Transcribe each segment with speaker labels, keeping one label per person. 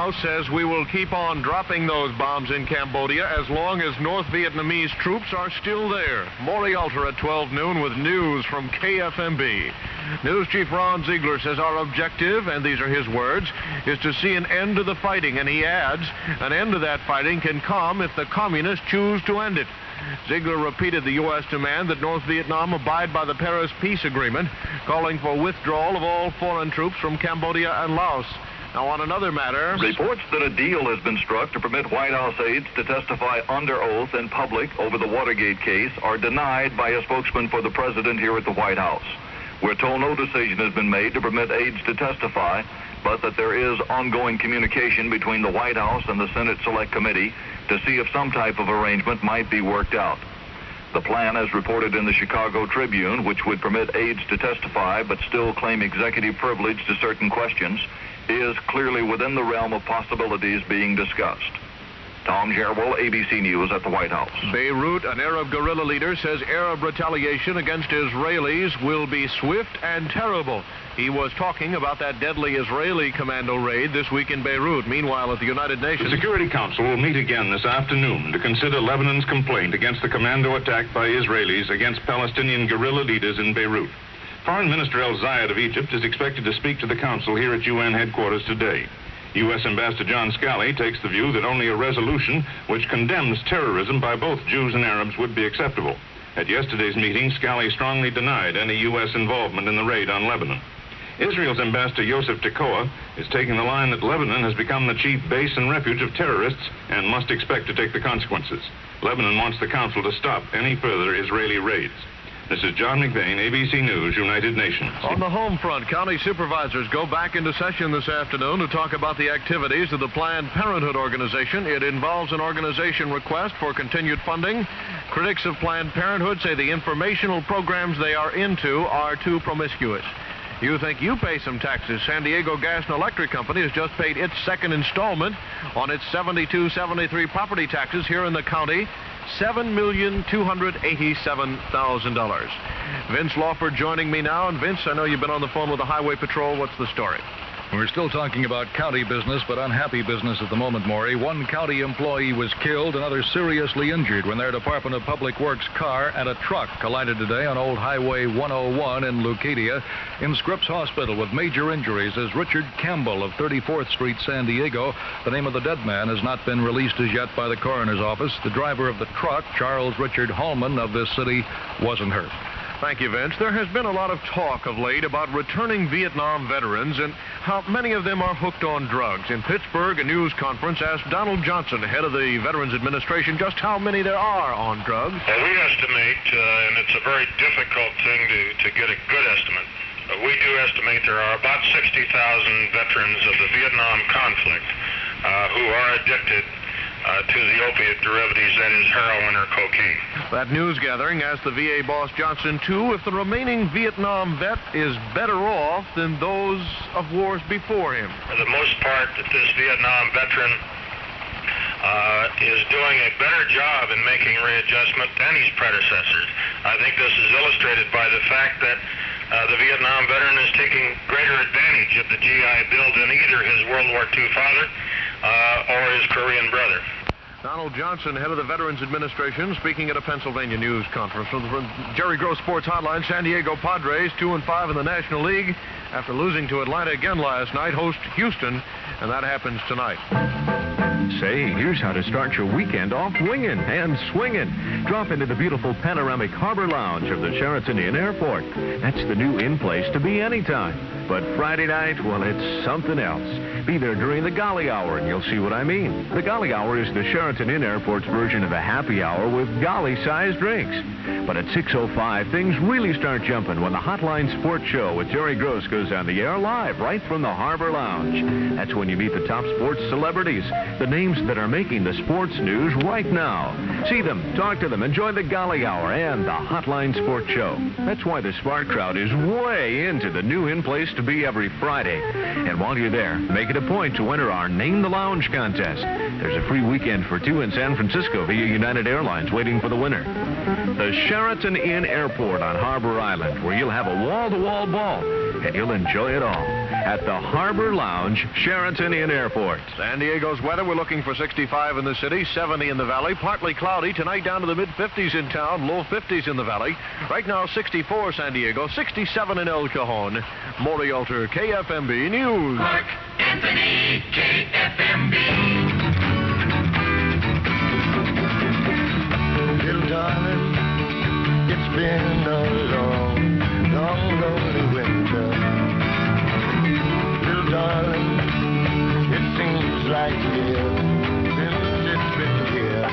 Speaker 1: House says we will keep on dropping those bombs in Cambodia as long as North Vietnamese troops are still there. Maury Alter at 12 noon with news from KFMB. News Chief Ron Ziegler says our objective, and these are his words, is to see an end to the fighting. And he adds, an end to that fighting can come if the communists choose to end it. Ziegler repeated the U.S. demand that North Vietnam abide by the Paris Peace Agreement, calling for withdrawal of all foreign troops from Cambodia and Laos. Now, on another matter...
Speaker 2: Reports that a deal has been struck to permit White House aides to testify under oath in public over the Watergate case are denied by a spokesman for the president here at the White House. We're told no decision has been made to permit aides to testify, but that there is ongoing communication between the White House and the Senate Select Committee to see if some type of arrangement might be worked out. The plan, as reported in the Chicago Tribune, which would permit aides to testify but still claim executive privilege to certain questions, is clearly within the realm of possibilities being discussed. Tom Jerwell, ABC News at the White House.
Speaker 1: Beirut, an Arab guerrilla leader, says Arab retaliation against Israelis will be swift and terrible. He was talking about that deadly Israeli commando raid this week in Beirut. Meanwhile, at the United Nations...
Speaker 3: The Security Council will meet again this afternoon to consider Lebanon's complaint against the commando attack by Israelis against Palestinian guerrilla leaders in Beirut. Foreign Minister El Zayed of Egypt is expected to speak to the Council here at UN headquarters today. U.S. Ambassador John Scali takes the view that only a resolution which condemns terrorism by both Jews and Arabs would be acceptable. At yesterday's meeting, Scali strongly denied any U.S. involvement in the raid on Lebanon. Israel's Ambassador Yosef Tekoa is taking the line that Lebanon has become the chief base and refuge of terrorists and must expect to take the consequences. Lebanon wants the Council to stop any further Israeli raids. This is John McVeigh, ABC News, United Nations.
Speaker 1: On the home front, county supervisors go back into session this afternoon to talk about the activities of the Planned Parenthood organization. It involves an organization request for continued funding. Critics of Planned Parenthood say the informational programs they are into are too promiscuous. You think you pay some taxes. San Diego Gas and Electric Company has just paid its second installment on its $72.73 property taxes here in the county. $7,287,000. Vince Lawford joining me now. And Vince, I know you've been on the phone with the Highway Patrol. What's the story?
Speaker 4: We're still talking about county business, but unhappy business at the moment, Maury. One county employee was killed, another seriously injured when their Department of Public Works car and a truck collided today on Old Highway 101 in Leucadia. In Scripps Hospital with major injuries is Richard Campbell of 34th Street, San Diego. The name of the dead man has not been released as yet by the coroner's office. The driver of the truck, Charles Richard Hallman of this city, wasn't hurt.
Speaker 1: Thank you, Vince. There has been a lot of talk of late about returning Vietnam veterans and how many of them are hooked on drugs. In Pittsburgh, a news conference asked Donald Johnson, head of the Veterans Administration, just how many there are on drugs.
Speaker 5: Well, we estimate, and it's a very difficult thing to get a good estimate, but we do estimate there are about 60,000 veterans of the Vietnam conflict who are addicted to the opiate derivatives, that is heroin or cocaine.
Speaker 1: That news gathering asked the VA boss Johnson, too, if the remaining Vietnam vet is better off than those of wars before him.
Speaker 5: For the most part, that this Vietnam veteran is doing a better job in making readjustment than his predecessors. I think this is illustrated by the fact that the Vietnam veteran is taking greater advantage of the GI Bill than either his World War II father or his Korean brother.
Speaker 1: Donald Johnson, head of the Veterans Administration, speaking at a Pennsylvania news conference. From the Jerry Gross Sports Hotline, San Diego Padres 2-5 in the National League after losing to Atlanta again last night, host Houston, and that happens tonight.
Speaker 6: Say, here's how to start your weekend off winging and swinging. Drop into the beautiful panoramic harbor lounge of the Sheraton Inn Airport. That's the new in-place to be anytime. But Friday night, well, it's something else. Be there during the Golly Hour, and you'll see what I mean. The Golly Hour is the Sheraton Inn Airport's version of a happy hour with Golly-sized drinks. But at 6:05, things really start jumping when the Hotline Sports Show with Jerry Gross goes on the air live right from the Harbor Lounge. That's when you meet the top sports celebrities, the names that are making the sports news right now. See them, talk to them, enjoy the Golly Hour and the Hotline Sports Show. That's why the smart crowd is way into the new in-place to be every Friday. And while you're there, make it a point to enter our Name the Lounge contest. There's a free weekend for two in San Francisco via United Airlines waiting for the winner. The Sheraton Inn Airport on Harbor Island, where you'll have a wall-to-wall ball. and you'll enjoy it all at the Harbor Lounge, Sheraton Inn Airport.
Speaker 1: San Diego's weather, we're looking for 65 in the city, 70 in the valley, partly cloudy. Tonight down to the mid-50s in town, low 50s in the valley. Right now 64 San Diego, 67 in El Cajon. Maury Alter, KFMB News.
Speaker 7: Mark Anthony, KFMB.
Speaker 8: Little darling, it's been a long, long, lonely winter. Little darling, it seems like years since it's been here.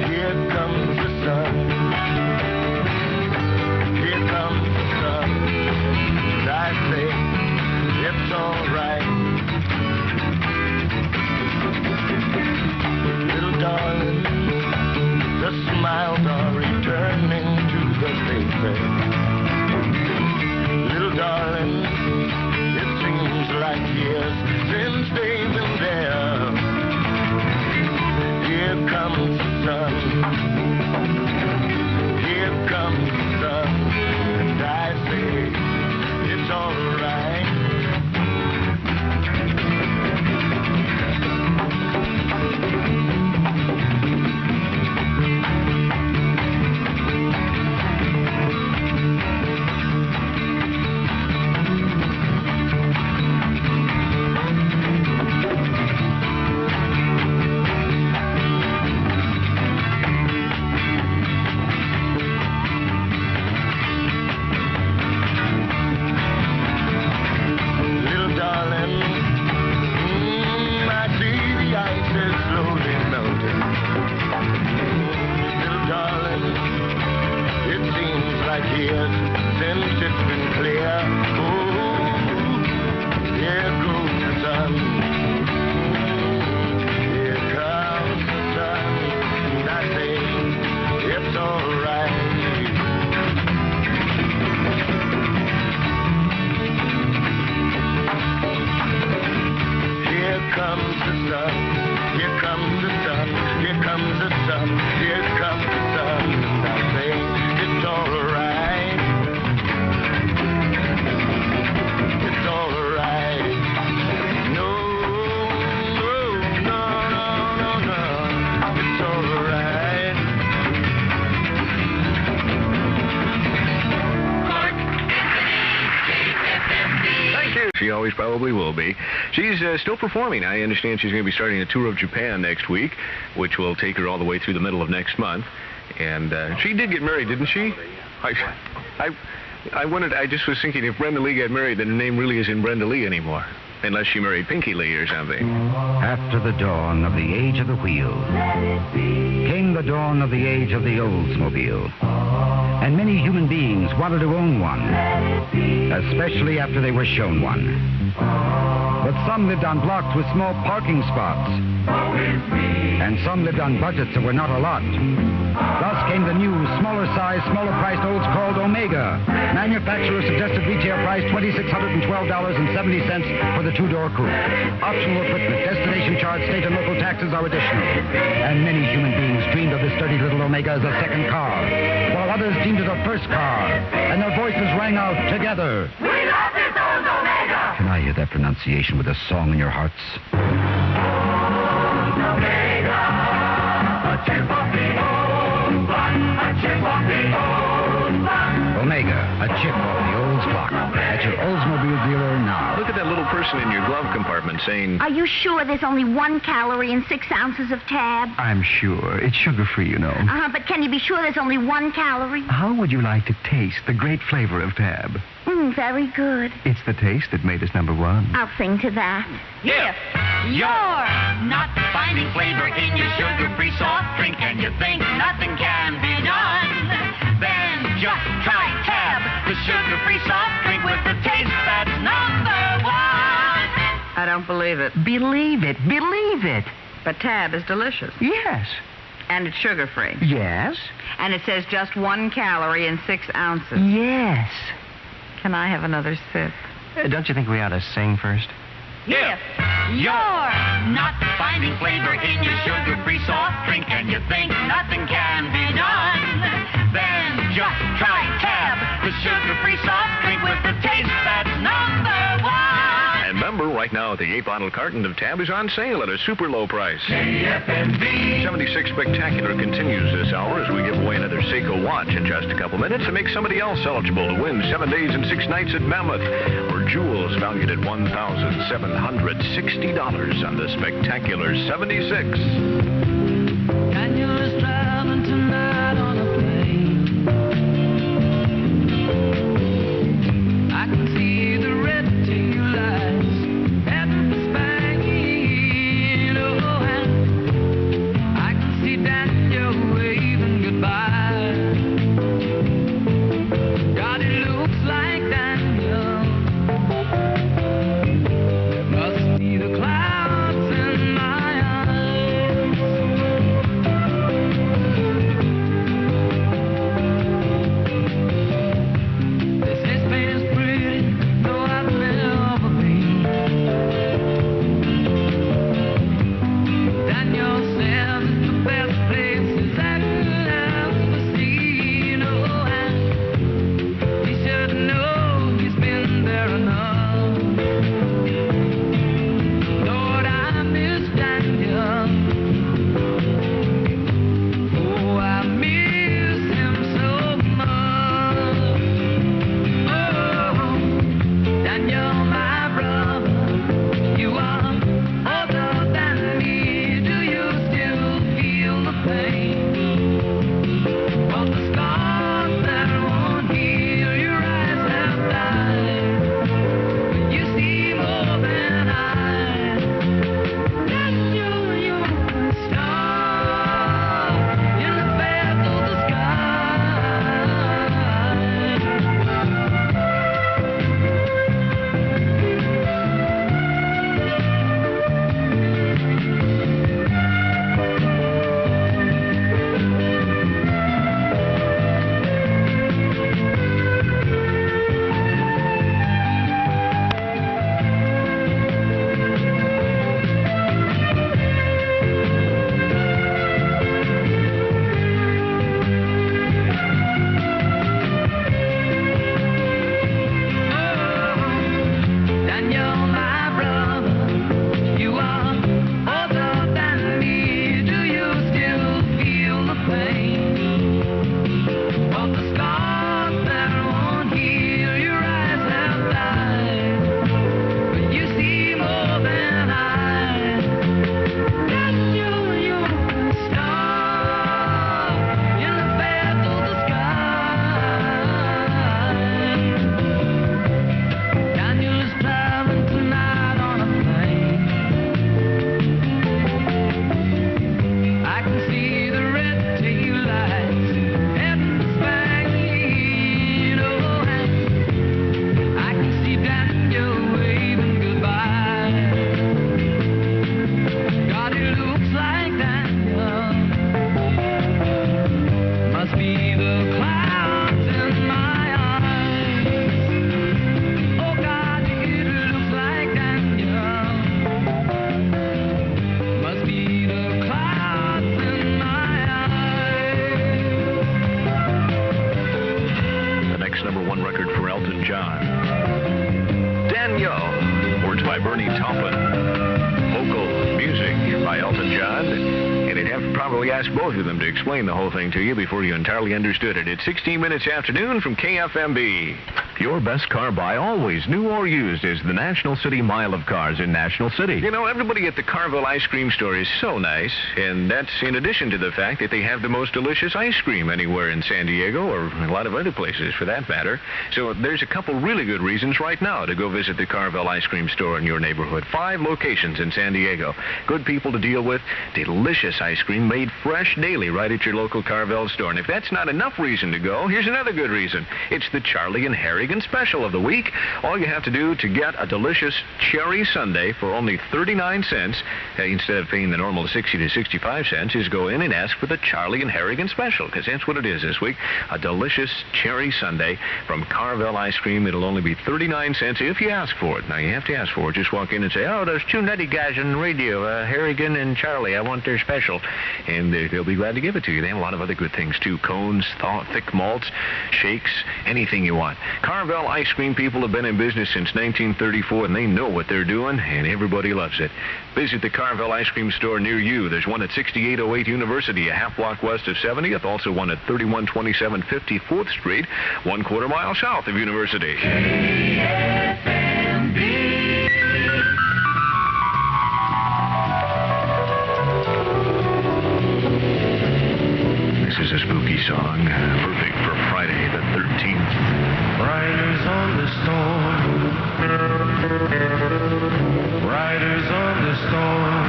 Speaker 8: Here comes the sun. Here comes the sun. And I say, it's all right. Little darling, the smiles are returning to the faces. Little darling, it seems like years since they've been there. Here comes the sun. Here comes the sun. And I say, it's all right.
Speaker 6: She always probably will be. She's still performing. I understand she's going to be starting a tour of Japan next week, which will take her all the way through the middle of next month. And she did get married, didn't she? I wondered, I just was thinking, if Brenda Lee got married, then her name really isn't Brenda Lee anymore. Unless she married Pinky Lee or something.
Speaker 9: After the dawn of the age of the wheel came the dawn of the age of the Oldsmobile. And many human beings wanted to own one, especially after they were shown one. But some lived on blocks with small parking spots, and some lived on budgets that were not a lot. Thus came the new, smaller size, smaller priced Olds called Omega. Manufacturer suggested retail price $2,612.70 for the two-door coupe. Optional equipment, destination charge, state and local taxes are additional. And many human beings dreamed of this sturdy little Omega as a second car, while others deemed it a first car, and their voices rang out together.
Speaker 7: We love this old Omega!
Speaker 9: Can I hear that pronunciation with a song in your hearts?
Speaker 7: Old Omega, a chip of the old block, a chip of the old block.
Speaker 9: Omega, a chip off the Olds block. At your Oldsmobile dealer now.
Speaker 6: Look at that little person in your glove compartment saying...
Speaker 10: Are you sure there's only 1 calorie in 6 ounces of Tab?
Speaker 11: I'm sure. It's sugar-free, you know.
Speaker 10: But can you be sure there's only 1 calorie?
Speaker 11: How would you like to taste the great flavor of Tab?
Speaker 10: Very good.
Speaker 11: It's the taste that made us #1.
Speaker 10: I'll sing to that.
Speaker 7: If you're not finding flavor in your sugar-free soft drink and you think nothing can be done, then just try Tab, the sugar-free soft drink with the taste that's #1.
Speaker 12: I don't believe it.
Speaker 11: Believe it. Believe it.
Speaker 12: But Tab is delicious.
Speaker 11: Yes.
Speaker 12: And it's sugar-free.
Speaker 11: Yes.
Speaker 12: And it says just 1 calorie in 6 ounces.
Speaker 11: Yes.
Speaker 12: Can I have another sip?
Speaker 11: Don't you think we ought to sing first?
Speaker 7: If you're not finding flavor in your sugar-free soft drink and you think nothing can be done, then just try Tab, the sugar-free soft drink with
Speaker 6: right now, the 8-bottle carton of Tab is on sale at a super low price.
Speaker 8: KFMB.
Speaker 6: 76 Spectacular continues this hour as we give away another Seiko watch in just a couple minutes to make somebody else eligible to win 7 days and 6 nights at Mammoth, or jewels valued at $1,760 on the Spectacular 76.
Speaker 8: Daniel is traveling tonight on a plane. I can see the red tail lights heading for Spain. Oh, and I can see Daniel waving goodbye. God, it looks like Daniel. There must be the clouds in my eyes. This is Spain is pretty, though I've never been. Daniel says it's the best place he's ever seen. Oh, and he should know he's been there enough. Lord, I miss Daniel. Oh, I miss him so much. Oh, Daniel, my brother, you are older than me. Do you still feel the pain of the scars that won't heal? Your eyes have died, but you see more than I. Daniel, you're a star in the path of the sky. Daniel, my brother, you are older than me. Do you still feel the pain of the scars that won't heal? Your eyes have died, but you see more than I. Daniel, you're a star in the path of the sky. Daniel is traveling tonight on a plane. I can see the red tail lights heading for Spain. Oh, and I can see Daniel waving goodbye. God, it looks like Daniel. Must be the clouds in my eyes. Oh God, it looks like Daniel. Must be the clouds in my eyes.
Speaker 6: The next number 1 record for Elton John. Daniel. Words by Bernie Taupin. Vocal music by Elton John. And I'd have to probably ask both of them to explain the whole thing to you before you entirely understood it. It's 16 minutes after noon from KFMB. Your best car buy, always new or used, is the National City Mile of Cars in National City. You know, everybody at the Carville Ice Cream Store is so nice, and that's in addition to the fact that they have the most delicious ice cream anywhere in San Diego, or a lot of other places for that matter. So there's a couple really good reasons right now to go visit the Carville Ice Cream Store in your neighborhood. 5 locations in San Diego. Good people to deal with, delicious ice cream made fresh daily right at your local Carville store. And if that's not enough reason to go, here's another good reason. It's the Charlie and Harrigan special of the week. All you have to do to get a delicious cherry sundae for only 39 cents, instead of paying the normal 60 to 65 cents, is go in and ask for the Charlie and Harrigan special, because that's what it is this week. A delicious cherry sundae from Carville Ice Cream. It'll only be 39 cents if you ask for it. Now, you have to ask for it. Just walk in and say, oh, those 2 nutty guys on the radio, Harrigan and Charlie, I want their special. And they'll be glad to give it to you. They have a lot of other good things, too. Cones, thick malts, shakes, anything you want. Carvel ice cream people have been in business since 1934, and they know what they're doing, and everybody loves it. Visit the Carvel ice cream store near you. There's one at 6808 University, a half block west of 70th. Also one at 3127 54th Street, 1/4 mile south of University.
Speaker 8: KFMB.
Speaker 6: This is a spooky song, perfect for Friday the 13th.
Speaker 8: Riders on the storm. Riders on the storm.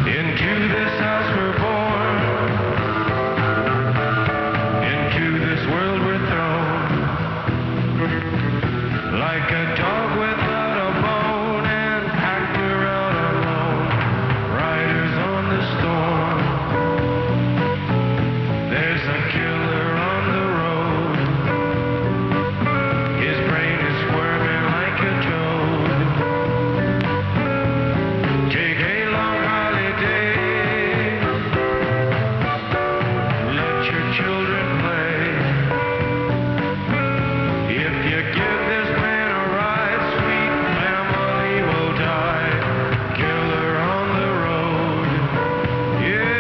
Speaker 8: Into this house we're born. Into this world we're thrown. Like a dog without a bone and packed around alone. Riders on the storm. There's a killer on the road. His brain is squirming like a toad. Take a long holiday. Let your children play. If you give this man a ride, sweet family will die. Killer on the road. Yeah.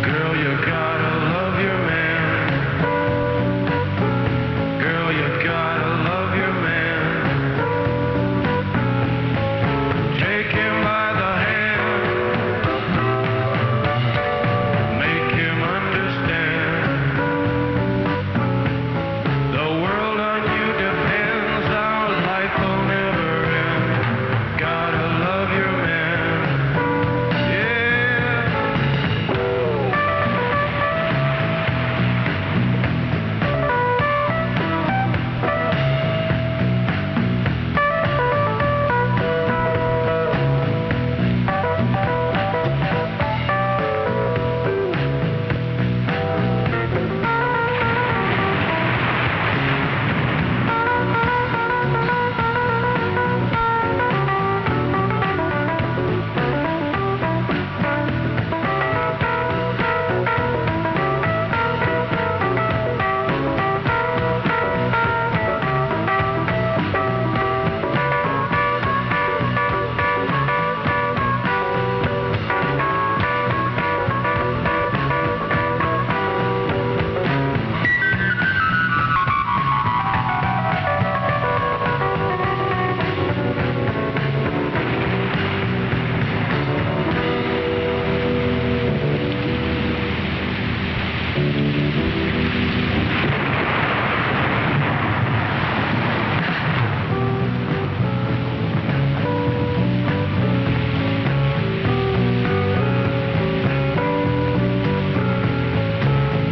Speaker 8: Girl, you gotta love your man. Girl, you gotta love your man. Take him by the hand. Make him understand. The world on you depends. Our life will never end. Gotta love your man. Yeah.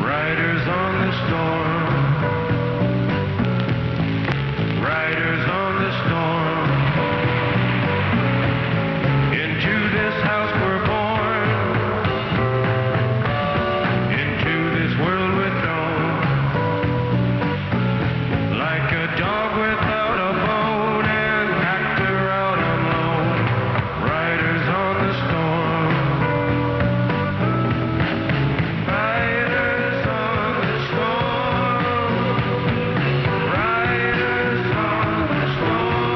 Speaker 8: Riders on the storm. Riders on the storm. Into this house we're born. Into this world we're thrown. Like a dog without a bone and packed around alone. Riders on the storm. Riders on the storm. Riders on the storm.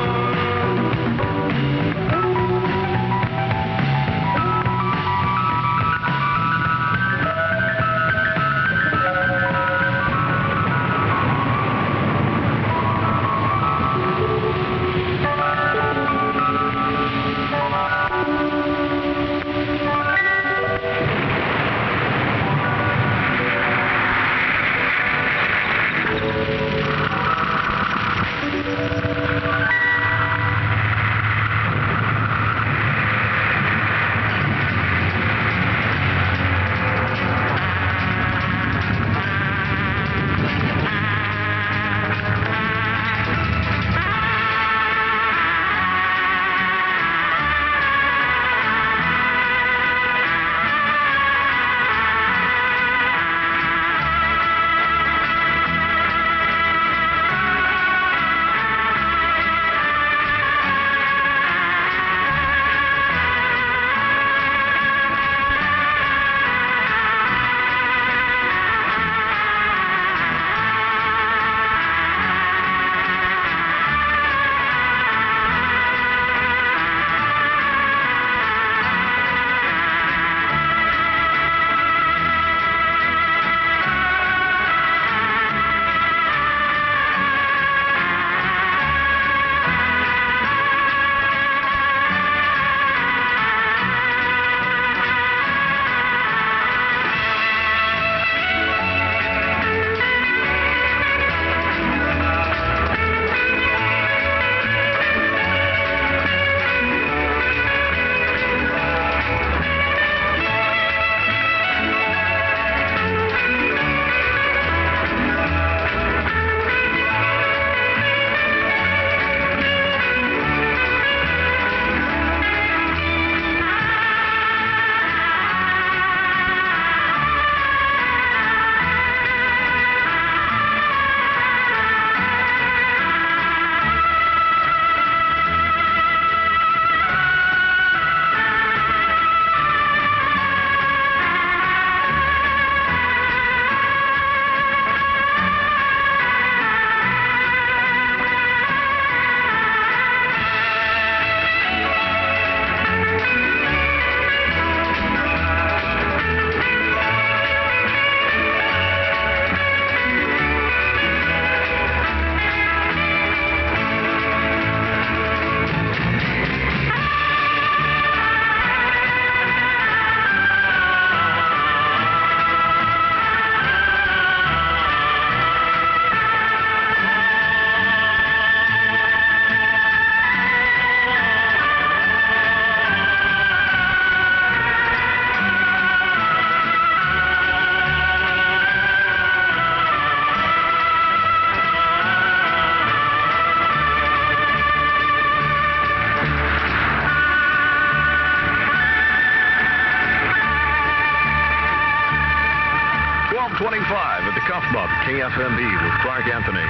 Speaker 6: KFMB with Clark Anthony.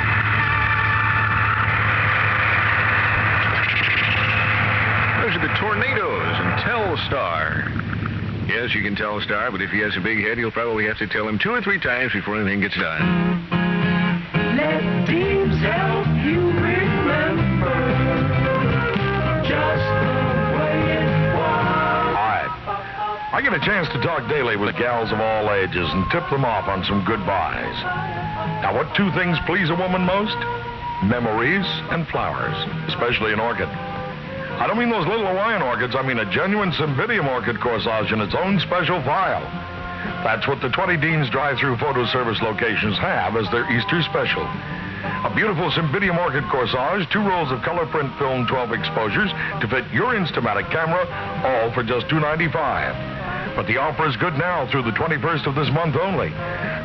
Speaker 6: Those are the Tornadoes and Telstar. Yes, you can tell a star, but if he has a big head, you'll probably have to tell him 2 or 3 times before anything gets done.
Speaker 8: Let dreams help you remember just the way it was.
Speaker 13: All right. I get a chance to talk daily with gals of all ages and tip them off on some good buys. Now, what 2 things please a woman most? Memories and flowers, especially an orchid. I don't mean those little Hawaiian orchids. I mean a genuine Cymbidium orchid corsage in its own special file. That's what the 20 Dean's drive-through photo service locations have as their Easter special. A beautiful Cymbidium orchid corsage, 2 rolls of color print film 12 exposures to fit your Instamatic camera, all for just $2.95. But the offer is good now through the 21st of this month only.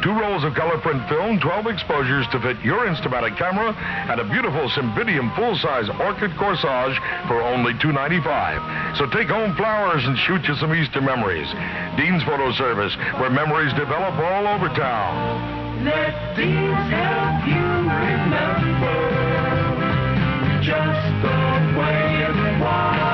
Speaker 13: 2 rolls of color print film, 12 exposures to fit your Instamatic camera, and a beautiful Cymbidium full-size orchid corsage for only $2.95. So take home flowers and shoot you some Easter memories. Dean's Photo Service, where memories develop all over town.
Speaker 8: Let Dean's help you remember just the way it was.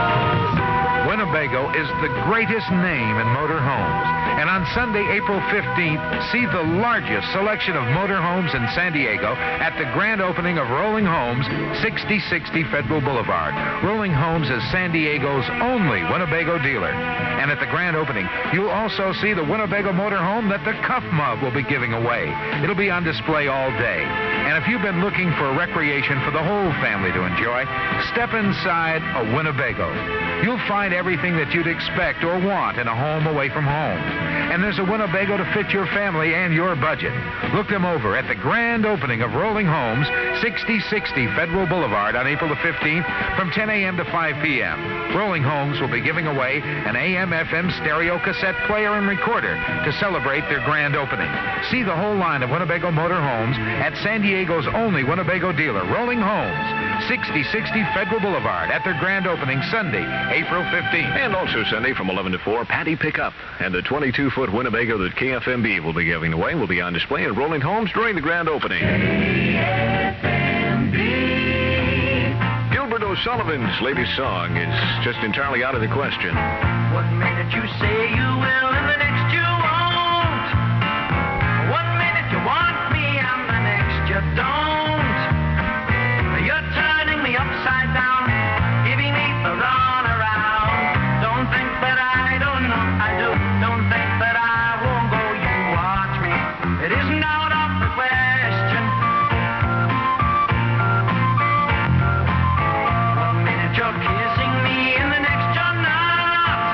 Speaker 14: Winnebago is the greatest name in motor homes. And on Sunday, April 15th, see the largest selection of motor homes in San Diego at the grand opening of Rolling Homes, 6060 Federal Boulevard. Rolling Homes is San Diego's only Winnebago dealer. And at the grand opening, you'll also see the Winnebago motor home that the Cuff Mob will be giving away. It'll be on display all day. And if you've been looking for recreation for the whole family to enjoy, step inside a Winnebago. You'll find everything that you'd expect or want in a home away from home. And there's a Winnebago to fit your family and your budget. Look them over at the grand opening of Rolling Homes, 6060 Federal Boulevard on April the 15th from 10 a.m. to 5 p.m. Rolling Homes will be giving away an AM/FM stereo cassette player and recorder to celebrate their grand opening. See the whole line of Winnebago motor homes at San Diego's only Winnebago dealer, Rolling Homes, 6060 Federal Boulevard at their grand opening Sunday, April 15th.
Speaker 6: And also Sunday from 11 to 4, Patty Pickup. And the 22-foot Winnebago that KFMB will be giving away will be on display at Rolling Homes during the grand opening.
Speaker 8: KFMB.
Speaker 6: Gilbert O'Sullivan's latest song is just entirely out of the question.
Speaker 8: One minute you say you will and the next you won't. One minute you want me and the next you don't. You're turning me upside down, giving me the run around. Don't think that I don't know I do. Don't think that I won't go, you watch me. It isn't out of the question. One minute you're kissing me and the next you're not.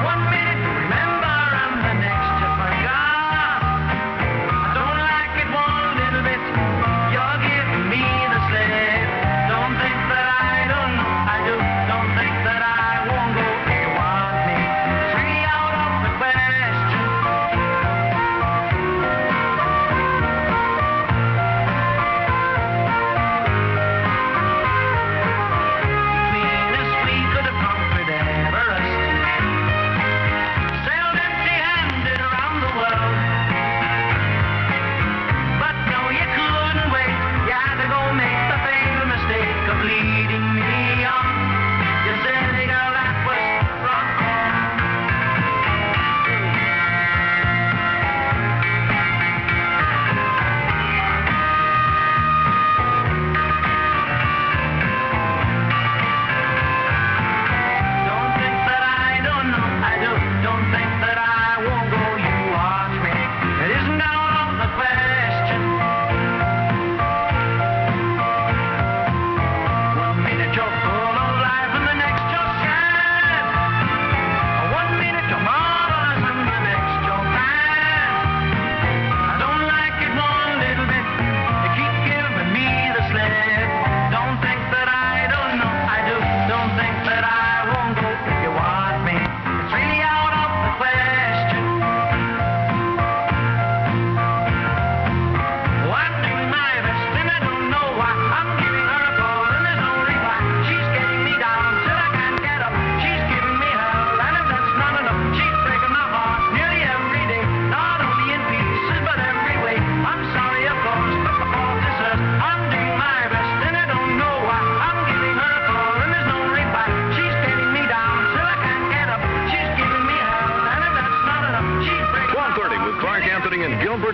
Speaker 8: One minute you remember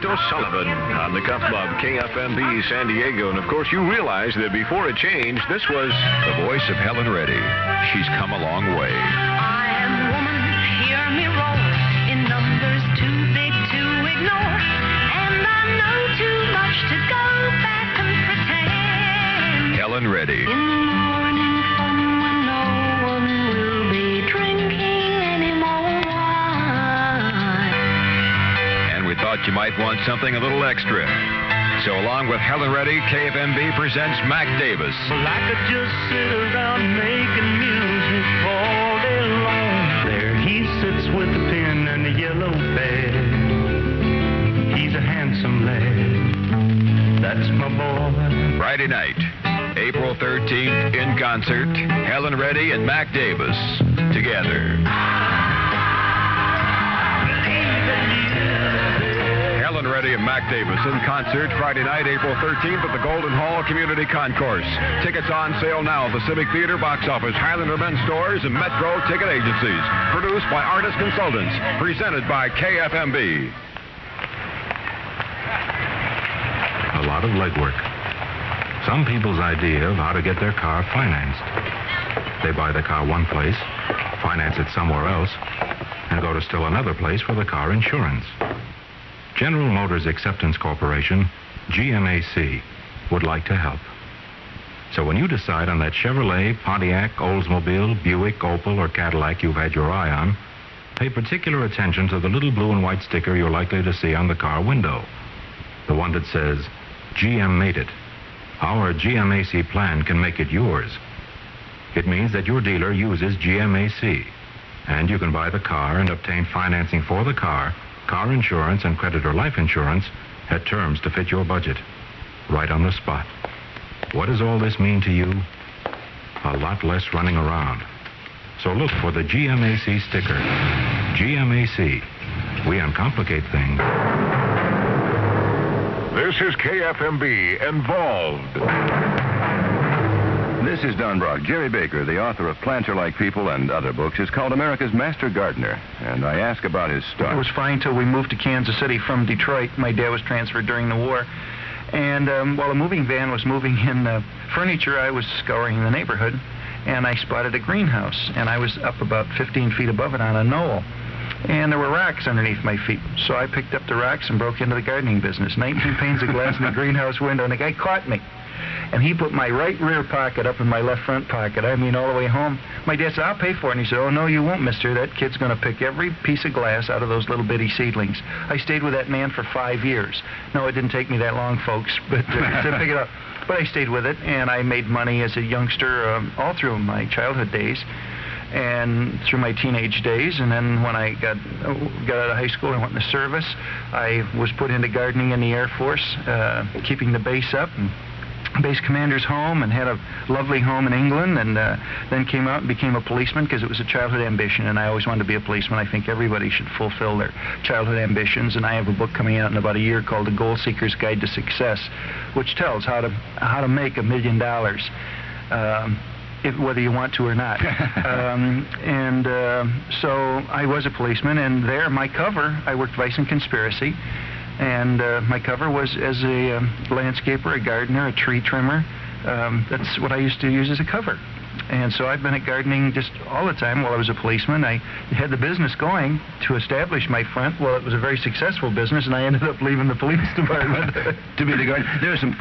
Speaker 6: O'Sullivan on the Cuff Club, KFMB San Diego. And, of course, you realize that before it changed, this was
Speaker 4: The voice of Helen Reddy. She's come a long way.
Speaker 7: I am woman, hear me roar, in numbers too big to ignore, and I know too much to go back and pretend.
Speaker 4: Helen Reddy.
Speaker 7: In the morning fun when no one will be drinking anymore wine.
Speaker 4: And we thought you might want something a little extra. So along with Helen Reddy, KFMB presents Mac Davis.
Speaker 8: Well, I could just sit around making music all day long. There he sits with a pen and a yellow bag. He's a handsome lad. That's my boy.
Speaker 4: Friday night, April 13th, in concert, Helen Reddy and Mac Davis together. Helen Reddy and Mac Davis in concert Friday night, April 13th at the Golden Hall Community Concourse. Tickets on sale now at the Civic Theater box office, Highlander Men's Stores, and Metro Ticket Agencies. Produced by Artist Consultants. Presented by KFMB.
Speaker 3: A lot of legwork. Some people's idea of how to get their car financed. They buy the car one place, finance it somewhere else, and go to still another place for the car insurance. General Motors Acceptance Corporation, GMAC, would like to help. So when you decide on that Chevrolet, Pontiac, Oldsmobile, Buick, Opel, or Cadillac you've had your eye on, pay particular attention to the little blue and white sticker you're likely to see on the car window. The one that says, GM made it. Our GMAC plan can make it yours. It means that your dealer uses GMAC, and you can buy the car and obtain financing for the car insurance, and creditor life insurance at terms to fit your budget, right on the spot. What does all this mean to you? A lot less running around. So look for the GMAC sticker. GMAC. We uncomplicate things.
Speaker 6: This is KFMB Involved.
Speaker 15: This is Don Brock. Jerry Baker, the author of Plants Are Like People and other books, is called America's Master Gardener. And I ask about his start.
Speaker 16: It was fine till we moved to Kansas City from Detroit. My dad was transferred during the war. And while a moving van was moving in furniture, I was scouring the neighborhood, and I spotted a greenhouse. And I was up about 15 feet above it on a knoll. And there were rocks underneath my feet. So I picked up the rocks and broke into the gardening business. 19 panes of glass in the greenhouse window, and the guy caught me. And he put my right rear pocket up in my left front pocket. I mean, all the way home. My dad said, I'll pay for it. And he said, oh, no, you won't, mister. That kid's going to pick every piece of glass out of those little bitty seedlings. I stayed with that man for 5 years. No, it didn't take me that long, folks, but to pick it up. But I stayed with it, and I made money as a youngster all through my childhood days and through my teenage days. And then when I got out of high school and went in the service, I was put into gardening in the Air Force, keeping the base up, and base commander's home, and had a lovely home in England, and then came out and became a policeman because it was a childhood ambition, and I always wanted to be a policeman. I think everybody should fulfill their childhood ambitions, and I have a book coming out in about a year called The Goal Seeker's Guide to Success, which tells how to make $1 million, whether you want to or not. So I was a policeman, and there, my cover, I worked Vice and Conspiracy. And my cover was as a landscaper, a gardener, a tree trimmer. That's what I used to use as a cover. And so I've been at gardening just all the time while I was a policeman. I had the business going to establish my front. Well, it was a very successful business, and I ended up leaving the police department.
Speaker 15: To be the gardener, there's some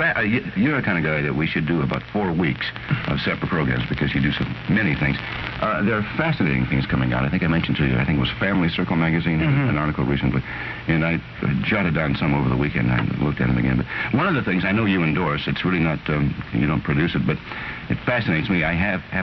Speaker 15: you're the kind of guy that we should do about 4 weeks of separate programs because you do so many things. There are fascinating things coming out. I think I mentioned to you, I think it was Family Circle magazine, an article recently, and I jotted down some over the weekend. I looked at them again. But one of the things I know you endorse, it's really not, you don't produce it, but it fascinates me. I have